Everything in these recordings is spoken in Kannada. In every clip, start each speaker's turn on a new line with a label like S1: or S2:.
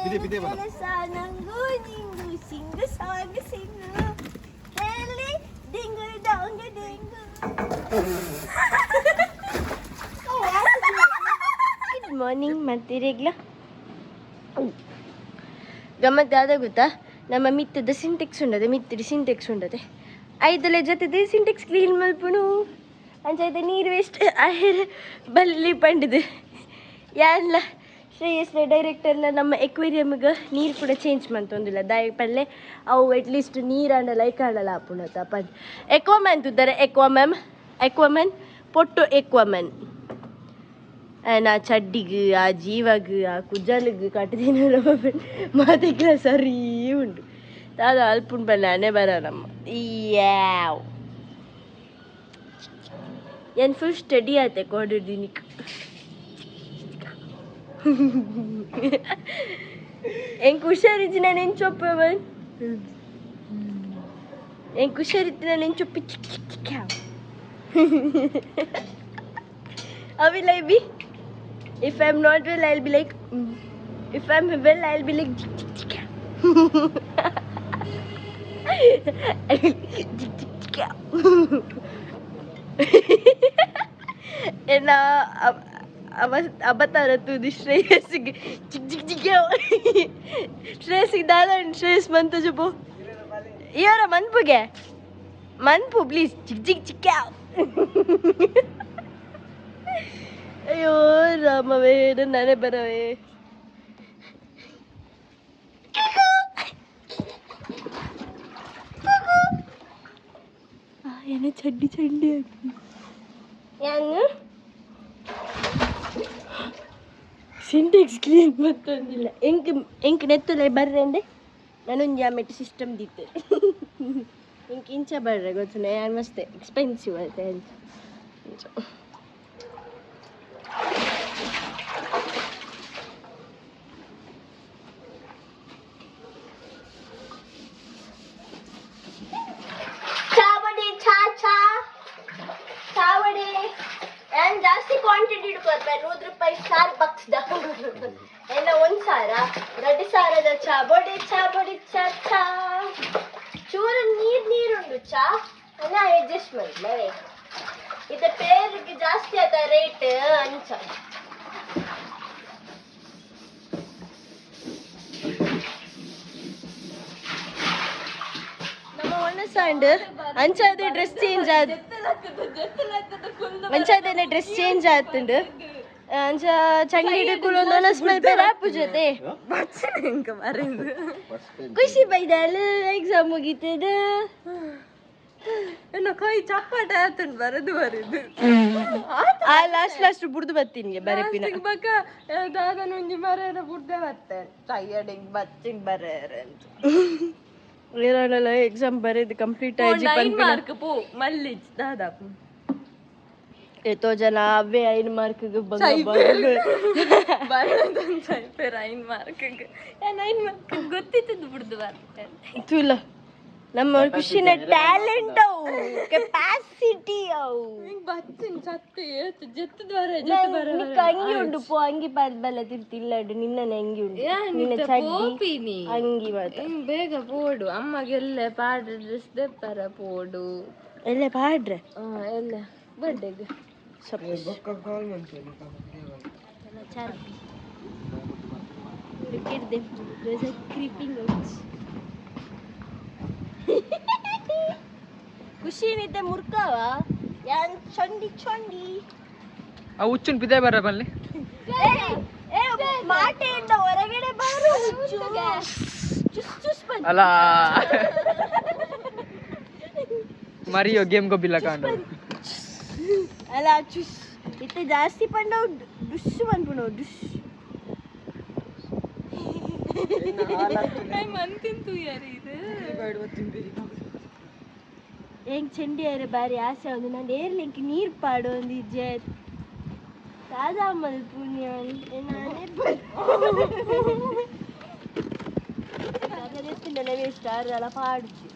S1: Sananggu ninggu singgu sangu singu Heli dingu dongu dingu Good morning ಮಾಡ್ತೀರಿಗ್ಲ ಗಮ್ಮತ್ ಯಾವ್ದು ಗೊತ್ತಾ ನಮ್ಮ ಮಿತ್ತದ ಸಿಂಟೆಕ್ಸ್ ಉಂಡದೆ ಮಿತ್ತಡಿ ಸಿಂಟೆಕ್ಸ್ ಉಂಡದೆ ಐದಲೆ ಜೊತೆ ಸಿಂಟೆಕ್ಸ್ ಕ್ಲೀನ್ ಮಲ್ಪುನು ಅಂಚೈತೆ ನೀರು ವೇಸ್ಟ್ ಆಹಿರ ಬಲ್ಲಿ ಪಂಡಿದು ಯಾನ್ಲ ಶ್ರೇಯಸ್ನ ಡೈರೆಕ್ಟರ್ನ ನಮ್ಮ ಎಕ್ವೇರಿಯಮ್ಗೆ ನೀರು ಕೂಡ ಚೇಂಜ್ ಮಾಡ್ತೊಂದಿಲ್ಲ ದಾಯಿ ಪಲ್ಲೆ ಅವು ಅಟ್ಲೀಸ್ಟ್ ನೀರಾಂಡಲ್ಲ ಐಕಾಂಡಲ್ಲ ಆಪುಣತ ಪಂದ್ ಎಕ್ವಾಮ್ಯಾನ್ ತುದ್ದಾರೆ ಎಕ್ವಾಮನ್ ಪೊಟ್ಟು ಎಕ್ವಾಮನ್ ನಾ ಚಡ್ಡಿಗೆ ಆ ಜೀವಗೆ ಆ ಕುಜ್ಜಲಿಗೆ ಕಟ್ಟದಿನ ಮಾತಿಗೆ ಸರಿ ಉಂಟು ಅದು ಅಲ್ಪುಂಡು ಬಲ್ಲ ಅನೆ ಬರ ನಮ್ಮ ಯಾವ್ ಏನು ಫುಲ್ ಸ್ಟಡಿ ಆಯ್ತೆ ಕೊಡಿದಿನಿಕ್ ಹೆಂಗೆ ಹುಷಾರಿದ್ದು ನಾನು ಹೆಂಗೆ ಚೊಪ್ಪವನ್ ಹೆಂಗೆ ಹುಷಾರಿದ್ದು ನಾನು ಹೆಂಗೆ ಚೊಪ್ಪಿ ಚಿಕ್ಕ ಚಿಕ್ಕ ಚಿಕ್ಕ ಅವಿಲ್ಲ B if I'm not well I'll be like if I'm well I'll be like and avatar tu ಶ್ರೇಯಸ್ಗೆ ಚಿಕ್ ಚಿಕ್ ಚಿಕ್ ಶ್ರೇಯಸ್ಗೆ ದಾದಾ ಶ್ರೇಯಸ್ ಮಂತ ಜೊಬೋ ಯಾರ ಮನ್ಪುಗೆ ಮನ್ಪು ಪ್ಲೀಸ್ ಚಿಕ್ ಚಿಕ್ ಚಿಕ್ಕ ಅಯ್ಯೋ ರಾಮವೇ ನಾನೇ ಬರವೇ ಏನೋ ಚಡ್ಡಿ ಚಡ್ಡಿ ಆಗಿ ಏನು ಸಿಂಟೆಕ್ಸ್ ಕ್ಲೀನ್ ಮತ್ತೊಂದಿಲ್ಲ ಎಂಕ್ ನೆತ್ತಲೆ ಬರ್ರೆ ಅಂದೆ ನಾನೊಂದು ಜಾಮೆಟ್ ಸಿಸ್ಟಮ್ ದಿತ್ತೆ ಎಂಕ್ ಇಂಚ ಬರ್ರೆ ಗೊತ್ತು ಯಾರು ಮಸ್ತೆ ಎಕ್ಸ್ಪೆನ್ಸಿವ್ ಆಯ್ತು ಅಂತ ನಾನು ಜಾಸ್ತಿ ಕ್ವಾಂಟಿಟಿ ಇಟ್ಕೊಳ್ತೆ 100 ರೂಪಾಯಿ ಸ್ಟಾರ್ ಬಕ್ಸ್ ಎಲ್ಲ 1,000 2 ಸಾವಿರದ ಚಾ ಬೊಡಿ ಚಾ ಚೂರು ನೀರುಂಡು ಚಾ ಅಲ್ಲ ಅಡ್ಜಸ್ಟ್ ಮಾಡ್ಲೇ ಇದು ಪೇರಿಗೆ ಜಾಸ್ತಿ ಆಯ್ತಾ ರೇಟ್ ಅಂಚ ನಮ್ಮ ಒಣಸಂಡ್ ಅಂಚಾದ ಡ್ರೆಸ್ ಚೇಂಜ್ ಆದ ಮಂಚಾದೇನೆ ಡ್ರೆಸ್ ಚೇಂಜ್ ಆತುಂಡು ಅಂಚ ಚಂಗಡಿ ಕುಲೊಂದು ಸ್ಮೆಲ್ ಬೇರೆ ಆಪುಜತೆ ಹಿಂಗ ಬರೆದು ಖುಷಿ ಬೈದಾಳು ಎಕ್ಸಾಮ್ ಮುಗೀತದ ಇನ್ನು ಕೈ ಚಪ್ಪಾಟ ಆತುಂಡು ಬರೆದು ಆ ಲಾಸ್ಟ್ ಬುಡ್ದು ಬತ್ತೀನಿ ಬರೆಪಿನ ಬಕ್ಕ ದಾದನ ಒಂಜಿ ಮರೇನ ಬುಡ್ದೆ ಬತ್ತೆ ಟಯರ್ಡಿಂಗ್ ಬಚ್ಚಿಂಗ್ ಬರೇರೆ ಅಂತ ಏನಾಡಲ್ಲ ಎಕ್ಸಾಮ್ ಬರೆದು ಕಂಪ್ಲೀಟ್ ಆಗಿ 9 ಮಾರ್ಕ್ ಪೋ ಮಲ್ಲಿ ದಾದಾಪು ಎಷ್ಟೋ ಜನ ಅವೇ 5 ಮಾರ್ಕ್ಗೆ ಬರೋದಂಚೈಪೇರ್ 5 ಮಾರ್ಕ್ಗೆ 9 ಮಾರ್ಕ್ ಗೊತ್ತಿತ್ತು ಬಿಡ್ದು ಬರ್ತೆ ಇಲ್ಲ ನಮ್ಮ ಖುಷಿನ ಟ್ಯಾಲೆಂಟ್ ಅವು ಕೆಪಾಸಿಟಿ ಅವು ಬಚ್ಚಿನ ಸತ್ತೆ ಜೆತ್ತದ ಬರ ಅಂಗಿ ಉಂಡು ಪೋ ಅಂಗಿ ಬಲ್ಲ ತಿರ್ತಿಲ್ಲ ನಿನ್ನನೆ ಅಂಗಿ ಉಂಡು ನಿನ್ನ ಚಡ್ಡಿ ಅಂಗಿ ಮಾತ್ರ ಬೇಗ ಪೋಡು ಅಮ್ಮಗೆಲ್ಲ ಪಾಡ್ರೆ ಡ್ರೆಸ್ ದೆಪ್ಪರ ಪೋಡು ಎಲ್ಲ ಪಾಡ್ರೆ ಎಲ್ಲ ಬರ್ಡೆಗೆ Look at them. There's a creeping out. ಖುಷಿ ನಿದ್ದೆ ಮುರ್ಕವ ಯಾನ್ ಚಂಡಿ
S2: ಆ ಹುಚ್ಚುನ್ ಬಿದ್ದೆ ಬರ ಬಲ್ಲಿ
S1: ಮಾಟೆಯಿಂದ ಹೊರಗಡೆ ಬಾರು ಚುಸ್ ಬಂತು
S2: ಅಲ್ಲ ಮರಿಯೋ ಗೇಮ್ ಗೋ ಬಿಲ್ಲ ಕಾಂಡು
S1: ಅಲ್ಲ ಚುಸ್ ಇತ್ತೆ ಜಾಸ್ತಿ ಪಂಡವು ಡುಸ್ ಬಂದ್ಬಿಡು ಡುಸ್ ಮಂತಿಂತು ಯಾರು ಇದು ಹೆಂಗ್ ಚಂಡಿ ಯಾರು ಬಾರಿ ಆಸೆ ಒಂದು ನಾನು ಏರ್ಲಿಂಕ್ ನೀರು ಪಾಡು ಒಂದು ಇಜ್ಜೆ ತಾಜಾ ಮಲ್ಪುಣ್ಯ ನಾನೇ ಎತ್ತಿನ waste ಆರಲ್ಲ ಪಾಡುಚಿ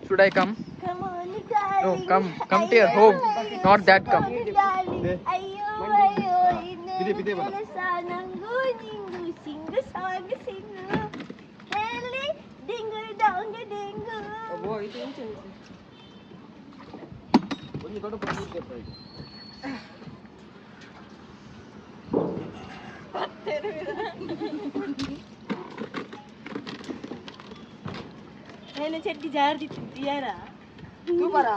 S2: Should I come?
S1: Come on, darling.
S2: No, come to your home. Not that come.
S1: Darling. ಅಯ್ಯೋ ಅಯ್ಯೋ ಇನ್ನು ಕೆಲಸ ನಂಗು ನಿಂಗು ಸಿಂಗು ಸಾಂಗು ಸಿಂಗು ಎಲ್ಲಿ ಡಿಂಗು ಡಾಂಗು ಡಿಂಗು
S3: ಒಂದು ದೊಡ್ಡ ಪುಸ್ತಕ
S1: నేను చెట్టి జారి తీయరా
S3: సూపరా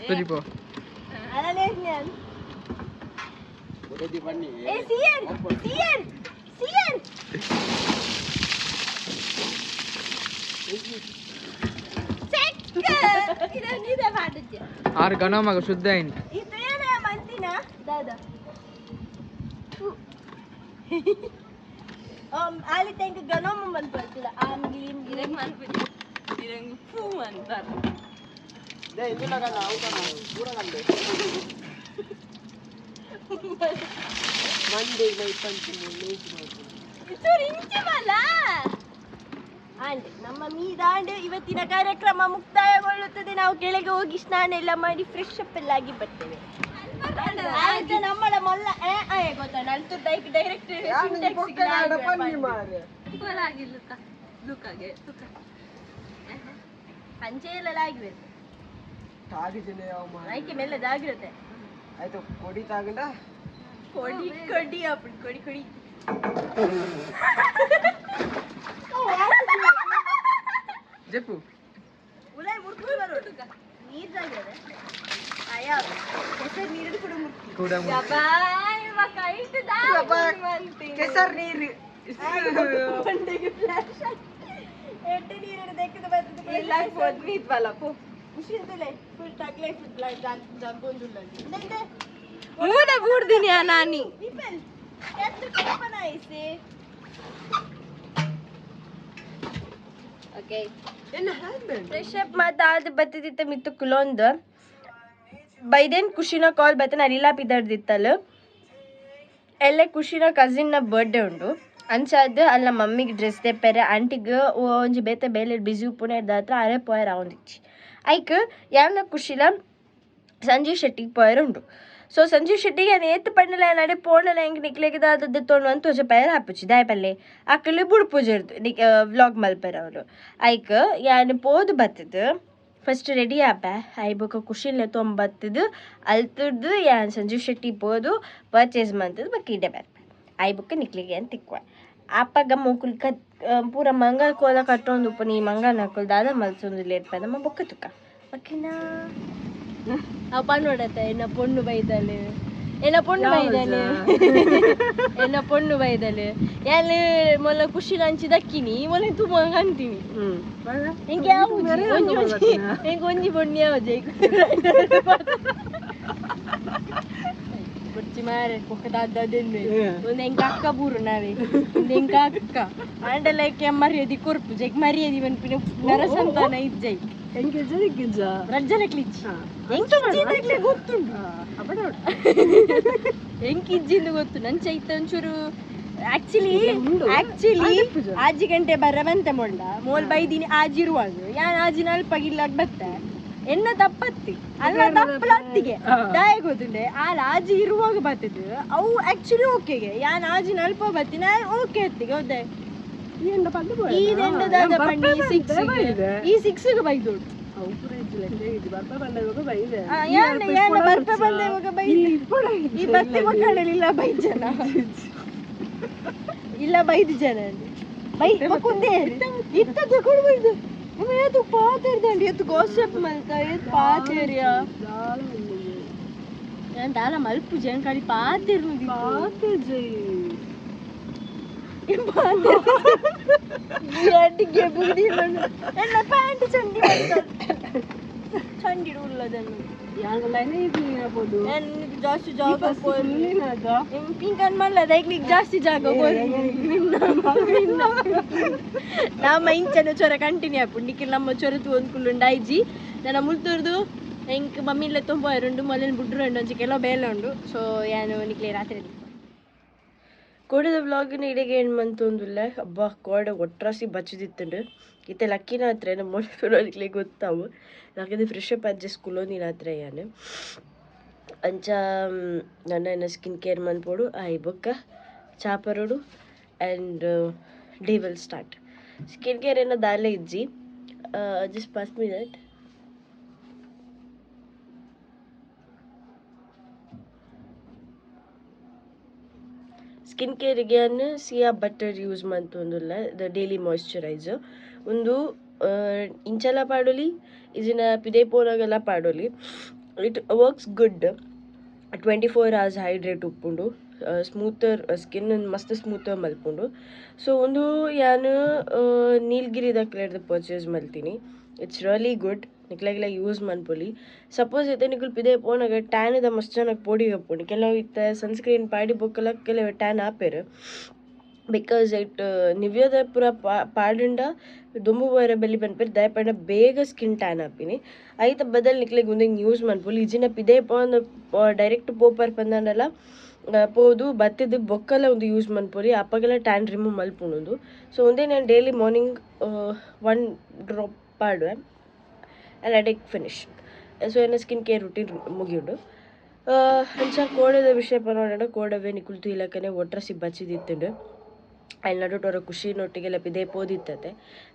S2: వెళ్ళిపో
S1: అలా లేదు నేను
S3: ఒకటి పని
S1: ఏ సియర్ సియర్ సియర్ చెక్ ఇది నీదే పాడొచ్చు
S2: 6 ಗಣಮಗ ಶುದ್ಧ ಅయింది
S1: ಇದೇನೇ ಮಂತಿನಾ ದಾದಾ Ali tengo ganomo man ಬರ್ತಿಲ್ಲ ಆಮ್ಗಿಲಿಂ ಗಿರಂಗ್ ಮಾಡ್ಬಿಟ್ಟು ಗಿರಂಗ್ ಫೂ ಅಂತಾರ
S3: ದೇ ಇಂದಿನ ಗಣ ಔತನ ಪೂರ ಗಂಡೆ ಮಂಡೆ ಬೈ ಪಂಚಿ ಲೇಟ್ ಮಾಡ್ತೀನಿ
S1: ಇದು ಇಂಚಿಮಲ್ಲ ಆಂಡ್ ನಮ್ಮ ಮೀದಾಂಡ್ ಇವತ್ತಿನ ಕಾರ್ಯಕ್ರಮ ಮುಕ್ತಾಯಗೊಳ್ಳುತ್ತದೆ ನಾವು ಕೆಳಗೆ ಹೋಗಿ ಸ್ನಾನ ಎಲ್ಲ ಮಾಡಿ ಫ್ರೆಶ್ ಅಪ್ ಎಲ್ಲ ಆಗಿ ಬರ್ತೇವೆ ಆಯ್ತು ನಮ್ಮಳ ಮೊಲ್ಲ ಗೊತ್ತಾ ನಲ್ತು ಡೈರೆಕ್ಟ್ ಅಂಚೆಯಲ್ಲೆಲ್ಲ ಆಗಿವೆ ಆಯ್ಕೆ ಮೇಲೆ ಆಗಿರುತ್ತೆ
S3: ಆಯ್ತು ಕೊಡಿ ತಾಗಂಡ
S1: ಕೊಡಿ ಕೊಡಿ ಅಪ್ಪು ಕೊಡಿ ಕೊಡಿ
S2: ಜಪ್ಪು
S1: ಉಲಾಯ್ ಮುರ್ಕೊಂಡು ಬರೋದು ನೀರ್ ಜಾಗಿರೋದೆ ಅಯ್ಯ ಕೆಸರು ನೀರು ಕೂಡ ಮುರ್ಕಿ
S2: ಕೂಡ
S3: ಕೆಸರ್ ನೀರು
S1: ಮಂಡೆಗೆ ಫ್ಲಾಶ್ ಎಟ್ಟೆ ನೀರು ದೆಕ್ಕದ ಬರ್ತದೆ ಇಲ್ಲ ಹೋದ್ವಿದ್ವಲ್ಲ ಪೋ ಖುಷಿಂದಲೇ ಫುಲ್ ಟಕ್ಲೆ ಫುಲ್ ಬ್ಲಡ್ ಜಗ್ಗೊಂದುಲ್ಲಂడి ಇದೆ ಮೂಡ ಬೂಡ್ದಿನಿ ನಾನಿ ಪೀಪಲ್ ಎಷ್ಟು ಕಲ್ಪನಾ ಐಸೆ ಓಕೆ ಫ್ರೆಶ್ ಅಪ್ ಮಾತಾದ ಬತ್ತಿದಿತ್ತ ಮಿತ್ತು ಕುಲೊಂದು ಬೈದೇನ್ ಖುಷಿನ ಕಾಲ್ ಬತ್ತನ ಅರಿಲಾ ಪಿದರ್ದಿತ್ತಲ್ಲ ಎಲ್ಲೇ ಖುಷಿನ ಕಸಿನ್ನ ಬರ್ಡೇ ಉಂಡು ಅಂಚಾದ ಅಲ್ಲ ಮಮ್ಮಿಗೆ ಡ್ರೆಸ್ ತೆಪ್ಪರೆ ಆಂಟಿಗೆ ಒಂಜಿ ಬೇತೆ ಬೇಲೆ ಬಿಸಿ ಉಪ್ಪುನ ಇದ್ದಾತ್ರ ಅರೆ ಪೋಯರ್ ಅವನಿಚ್ಚಿ ಐಕ್ ಯಾನ ಖುಷಿಲ ಸಂಜೀವ್ ಶೆಟ್ಟಿಗೆ ಪೋಯರ್ ಉಂಡು ಸೊ ಸಂಜೀವ್ ಶೆಟ್ಟಿಗೆ ನಾನು ಏತ್ ಪಂಡಲ ನಡೆ ಪೋಣಲ ಹೆಂಗೆ ನಿಕ್ಲೆಗೆ ದಾದದ್ದು ತೊಗೊಂಡು ಅಂತ ಹೊಸ ಪೈರ್ ಹಾಪುಚ್ಚಿ ದಾಯ ಪಲ್ಲೆ ಅಕ್ಕಲ್ಲಿ ಬುಡ್ ಪೂಜೆ ಇರ್ದು ವ್ಲಾಗ್ ಮಲ್ಪರ ಅವರು ಐಕ್ ಯಾನು ಪೋದು ಬತ್ತದು ಫಸ್ಟ್ ರೆಡಿ ಆಪ ಐಬಕ್ಕ ಖುಷಿಲ್ಲ ತೊಂಬತ್ತದು ಅಲ್ತದ್ದು ಯಾನ್ ಸಂಜೀವ್ ಶೆಟ್ಟಿ ಪೋದು ಪರ್ಚೇಸ್ ಮಾಡ್ತದ್ದು ಬಕ್ಕಿಡೆ ಬರ್ಪ ಐಬಕ್ಕ ನಿಕ್ಲಿಗೆ ಅಂತ ತಿಕ್ಕುವ ಆಪಾಗ ಮೂಕುಲ್ ಪೂರ ಮಂಗ ಕೋಲ ಕಟ್ಟೊಂದು ಉಪ್ಪು ನೀ ಮಂಗ ನಕ್ಕಲ್ ದಾದ ಮಲ್ಸೊಂದು ಲೇಟ್ ನಮ್ಮ ಬೊಕ್ಕ ತುಕ್ಕ ಬಕ್ಕಿನ ಅಪ್ಪ ನೋಡತ್ತೆ ಎನ್ನ ಪೊಣ್ಣು ಬೈದಲೆ ಎನ್ನ ಪೊಣ್ಣು ಬೈದಲೆ ಎಲ್ಲಿ ಮೊಲ್ಲ ಖುಷಿ ಹಂಚಿ ದಕ್ಕಿನಿ ಮೊಲ್ಲ ತುಂಬ ಅಂತೀನಿ ಹೆಂಗೆ ಹೆಂಗೆ ಒಂಜಿ ಬೊಣ್ಣಿ ಯಾವಜೆ ಬರ್ಚಿ ಮಾರೆ ಕೊಕ್ಕದಾದ್ದೆನ್ನೆ ಒಂದು ಹೆಂಗೆ ಅಕ್ಕ ಬೂರು ನಾವೇ ಒಂದು ಹೆಂಗೆ ಅಕ್ಕ ಆಂಡಲ ಮರ್ಯಾದಿ ಕೊರ್ಪು ಜೈಕ್ ಮರ್ಯಾದಿ ಬನ್ಪಿನ ನರಸಂತಾನ ಇಜ್ಜೈ ರಜ್ಜನ ಕ್ಲಿಚ್ ಹೆಂಗೆ ಗೊತ್ತುಂಟು ಹೆಂಗಿಜ್ಜಿಂದು ಗೊತ್ತು ನನ್ ಚೈತ ಒಂಚೂರು ಆಕ್ಚುಲಿ ಆಜಿ ಗಂಟೆ ಬರವಂತ ಮೊಂಡ ಮೋಲ್ ಬೈದಿನಿ ಆಜಿರುವಾಗ ಯಾನ್ ಆಜಿನ ಅಲ್ಪಗಿಲ್ಲ ಬತ್ತ ಎನ್ನ ತಪ್ಪತ್ತಿ ಅಲ್ಲ ತಪ್ಪಲತ್ತಿಗೆ ದಾಯ ಗೊತ್ತುಂಡೆ ಆಲ ಆಜಿ ಇರುವಾಗ ಬತ್ತದು ಅವು ಆಕ್ಚುಲಿ ಓಕೆಗೆ ಯಾನ್ ಆಜಿನ ಅಲ್ಪ ಬತ್ತಿನ ಓಕೆ ಅತ್ತಿಗೆ ಹೌದೇ ಈ ದಂಡದ ಪಂಡಿ ಈ 6 ಬೈದೋಡು ಇಲ್ಲ 5 ಜನ ಇತ್ತದ ಕೊಡ್ಬಾರ್ದು ಏತು ಪಾತಿರ್ದಂಡಿ ಎತ್ತು ಗೋಸಪ್ ಮಲ್ತ ಏತ್ ಪಾತಿರ್ಯ ನಾನು ದಾಲ ಮಲ್ಪು ಜನ ಕಡಿ ಪಾತಿರ್ನು ಅಡ್ಡಿಗೆ ಬುದ್ಧಿ ನನ್ನ ಪ್ಯಾಂಟ್ ಚಂಡಿ ಉಳ್ಳದನ್ನು ಜಾಸ್ತಿ ಜಾಗ ಪಿಂಕ್ ಅನ್ಮಲ್ಲ ಅದಕ್ಕೆ ಜಾಸ್ತಿ ಜಾಗ ನಮ್ಮ ಇಂಚನ ಚೊರ ಕಂಟಿನ್ಯೂ ಆಪು ನಿಕ್ಕಿಲ್ ನಮ್ಮ ಚೊರತು ಒಂದ್ಕುಳ್ಳುಂಡು ಐಜಿ ನನ್ನ ಮುಲ್ತೂರ್ದು ಹೆಂಗೆ ಮಮ್ಮಿಲ್ಲ ತುಂಬ ಎರಡು ಮೊದಲು ಬುಡ್ರು ಉಂಡು ಒಂಚಿ ಕೆಲವು ಬೇಲೆ ಉಂಡು ಸೊ ಯಾನು ನಿಕ್ಲೆ ರಾತ್ರಿ ಕೋಡದ ವ್ಲಾಗಿನ ಇಡೆಗೆ ಏನು ಮಂತೊಂದುಲ್ಲ ಹಬ್ಬ ಕೋಡ ಒಟ್ರಾಸಿ ಬಚ್ಚದಿತ್ತುಂಡು ಇತ್ತೆ ಲಕ್ಕಿನ ಹತ್ರ ನಮ್ಮ ಮೊಳಕ್ಕೆ ಗೊತ್ತಾವು ಯಾಕಂದರೆ ಫ್ರೆಶ್ ಅಪ್ ಅಡ್ಜಸ್ಟ್ ಕುಲೋನಿನ ಹತ್ರ ಯಾನು ಅಂಚ ನನ್ನ ಸ್ಕಿನ್ ಕೇರ್ ಮನ್ಪೋಡು ಆಯ್ ಬೊಕ್ಕ ಚಾಪರೋಡು and day will start. Skin care ಏನೋ ದಾಲೆ ಇಜ್ಜಿ just pass me that. Skin ಕೇರಿಗೆ ಸಿಯಾ ಬಟರ್ ಯೂಸ್ ಮಂತೊಂದುಲ್ಲ ದ ಡೈಲಿ ಮಾಯ್ಶ್ಚರೈಸರ್ ಒಂದು ಇಂಚೆಲ್ಲ ಪಾಡೊಲಿ ಇಜಿನ ಪಿದೆ ಪೋನಾಗೆಲ್ಲ ಪಾಡೊಲಿ. It works good. 24 hours hydrate ಉಪ್ಪುಂಡು, ಸ್ಮೂತರ್ ಸ್ಕಿನ್ ಮಸ್ತ್ ಸ್ಮೂತರ್ ಮಲ್ಪುಂಡು. ಸೊ ಒಂದು ಯಾನು ನೀಲ್ಗಿರಿದಕ್ಲೆಡ್ದು ಪರ್ಚೇಸ್ ಮಲ್ತೀನಿ. It's really good. ನಿಕ್ಲೆಗ್ಲ ಯೂಸ್ ಮನ್ಪೊಲಿ. ಸಪೋಸ್ ಐತೆ ನಿಕುಲು ಪಿದೆ ಪೋನಾಗ ಟ್ಯಾನ್ದ ಮಸ್ತ್ ಜನಕ್ಕೆ ಪೊಡಿ ಕಪ್ಪುಂಡು. ಕೆಲವು ಇತ್ತ ಸನ್ಸ್ಕ್ರೀನ್ ಪಾಡಿ ಬೊಕ್ಕಲ ಕೆಲವು ಟ್ಯಾನ್ ಆಪೇರು. ಬಿಕಾಸ್ ಇಟ್ ನಿವ್ಯದ ಪೂರ ಪಾಡುಂಡ ದುಂಬು ಬೋರೆ ಬೆಲ್ಲಿ ಪನ್ಪೇರು ದಯಪಂಡ ಬೇಗ ಸ್ಕಿನ್ ಟ್ಯಾನ್ ಆಪಿನಿ. ಐತ ಬದಲ್ ನಿಕ್ಲೆಗ್ ಒಂದಿಂಗ್ ಯೂಸ್ ಮನ್ಪೊಲಿ. ಇಜಿನ ಪಿದೆ ಪೋಂದು ಡೈರೆಕ್ಟ್ ಪೋಪರ್ ಪಂದಾಂಡಲ ಪೋದು ಬತ್ತಿದ್ದು ಬೊಕ್ಕಲ ಒಂದು ಯೂಸ್ ಮನ್ಪೊಲಿ ಅಪ್ಪಗೆಲ್ಲ ಟ್ಯಾನ್ ರಿಮೂವ್ ಮಲ್ಪುಂಡು. ಸೊ ಒಂದೇ ನಾನು ಡೈಲಿ ಮಾರ್ನಿಂಗ್ 1 ಡ್ರಾಪ್ ಪಾಡುವೆ and I take finish. So ಏನ ಸ್ಕಿನ್ ಕೇರ್ ರುಟೀನ್ ಮುಗಿಯುಂಡು. ಅಂಚ ಕೋಡೆದ ವಿಷಯ ಪನೋಡ ಕೋಡವೆ ನಿಕುಲ್ ತೂಯಿಲಕ್ಕನೆ ಒಟ್ರಸಿ ಬಚ್ಚಿದಿತ್ತುಂಡು. ಆಯ್ಲ್ ನಡುಟೋರ ಖುಷಿನೊಟ್ಟಿಗೆಲ್ಲ ಪಿದೆ ಪೋದಿತ್ತತೆ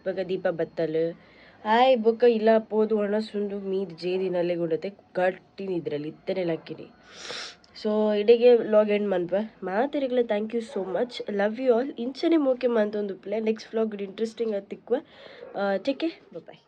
S1: ಬೊಕ ದೀಪ ಬತ್ತಲು ಆಯ್ ಬೊಕ ಇಲ್ಲ ಪೋದು ಒಣಸುಂದು ಮೀದ್ ಜೇದಿನಲ್ಲೇ ಗುಂಡತೆ ಗಟ್ಟಿ ನಿದ್ರಲ್ಲಿ ಇತ್ತನೆ ಲಕ್ಕಿನಿ. ಸೊ ಇಡೆಗೆ ವ್ಲಾಗ್ ಎಂಡ್ ಮನ್ಪ ಮಾತೆರೆಗ್ಲ thank you so much. Love you all. ಇಂಚನೆ ಮೋಕೆ ಮಂತೊಂದು ಪ್ಲೇ ನೆಕ್ಸ್ಟ್ ವ್ಲಾಗ್ ಇಂಟ್ರೆಸ್ಟಿಂಗ್ ತಿಕ್ಕುವ. Take care. ಬಾಯ್.